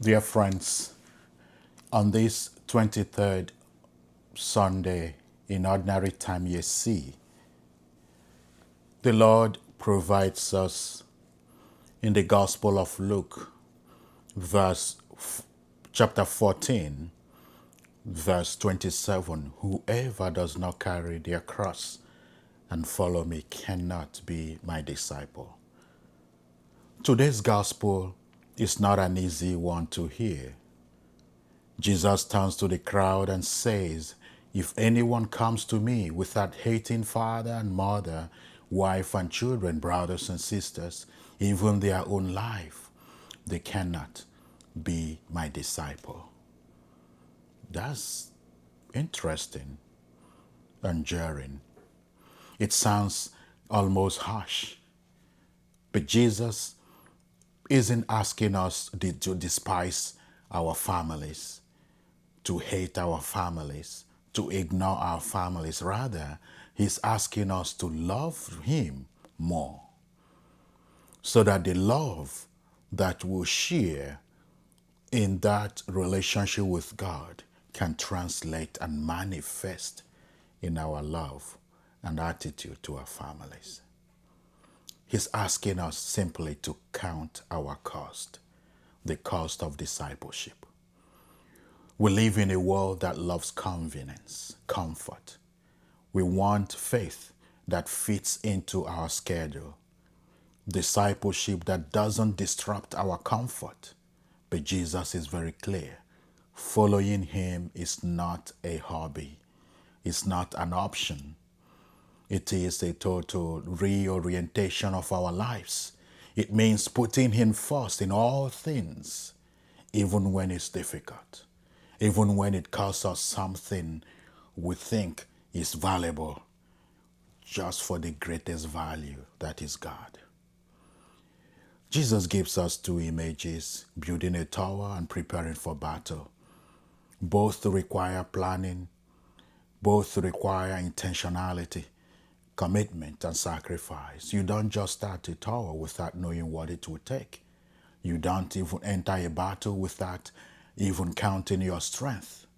Dear friends, on this 23rd Sunday in Ordinary Time YC, the Lord provides us in the Gospel of Luke, chapter 14, verse 27, whoever does not carry their cross and follow me cannot be my disciple. Today's Gospel is not an easy one to hear. Jesus turns to the crowd and says, if anyone comes to me without hating father and mother, wife and children, brothers and sisters, even their own life, they cannot be my disciple. That's interesting and jarring. It sounds almost harsh, but Jesus isn't asking us to despise our families, to hate our families, to ignore our families. Rather, he's asking us to love him more so that the love that we'll share in that relationship with God can translate and manifest in our love and attitude to our families. He's asking us simply to count our cost, the cost of discipleship. We live in a world that loves convenience, comfort. We want faith that fits into our schedule, discipleship that doesn't disrupt our comfort. But Jesus is very clear. Following him is not a hobby. It's not an option. It is a total reorientation of our lives. It means putting him first in all things, even when it's difficult, even when it costs us something we think is valuable, just for the greatest value that is God. Jesus gives us two images, building a tower and preparing for battle. Both require planning, both require intentionality, commitment, and sacrifice. You don't just start a tower without knowing what it will take. You don't even enter a battle without even counting your strength.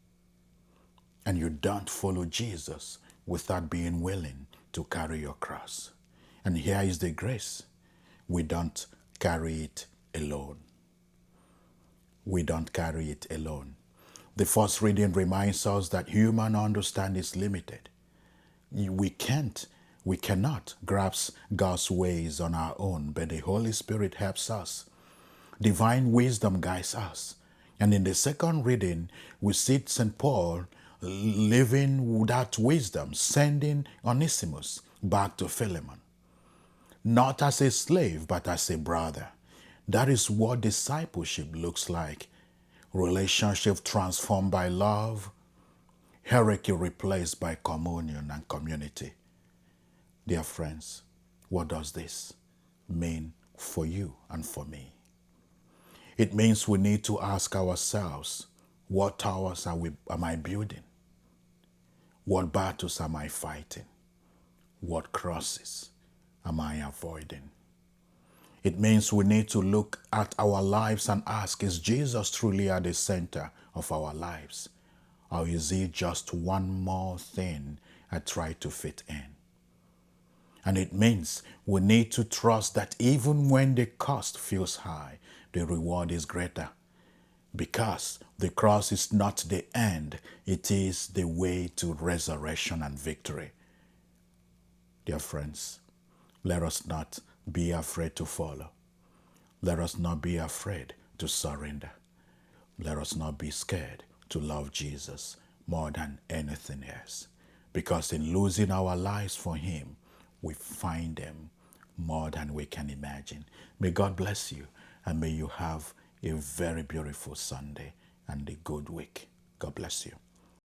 And you don't follow Jesus without being willing to carry your cross. And here is the grace. We don't carry it alone. We don't carry it alone. The first reading reminds us that human understanding is limited. We cannot grasp God's ways on our own, but the Holy Spirit helps us. Divine wisdom guides us. And in the second reading, we see St. Paul living that wisdom, sending Onesimus back to Philemon, not as a slave, but as a brother. That is what discipleship looks like. Relationship transformed by love, hierarchy replaced by communion and community. Dear friends, what does this mean for you and for me? It means we need to ask ourselves, what towers am I building? What battles am I fighting? What crosses am I avoiding? It means we need to look at our lives and ask, is Jesus truly at the center of our lives? Or is he just one more thing I try to fit in? And it means we need to trust that even when the cost feels high, the reward is greater. Because the cross is not the end, it is the way to resurrection and victory. Dear friends, let us not be afraid to follow. Let us not be afraid to surrender. Let us not be scared to love Jesus more than anything else. Because in losing our lives for him, we find them more than we can imagine. May God bless you, and may you have a very beautiful Sunday and a good week. God bless you.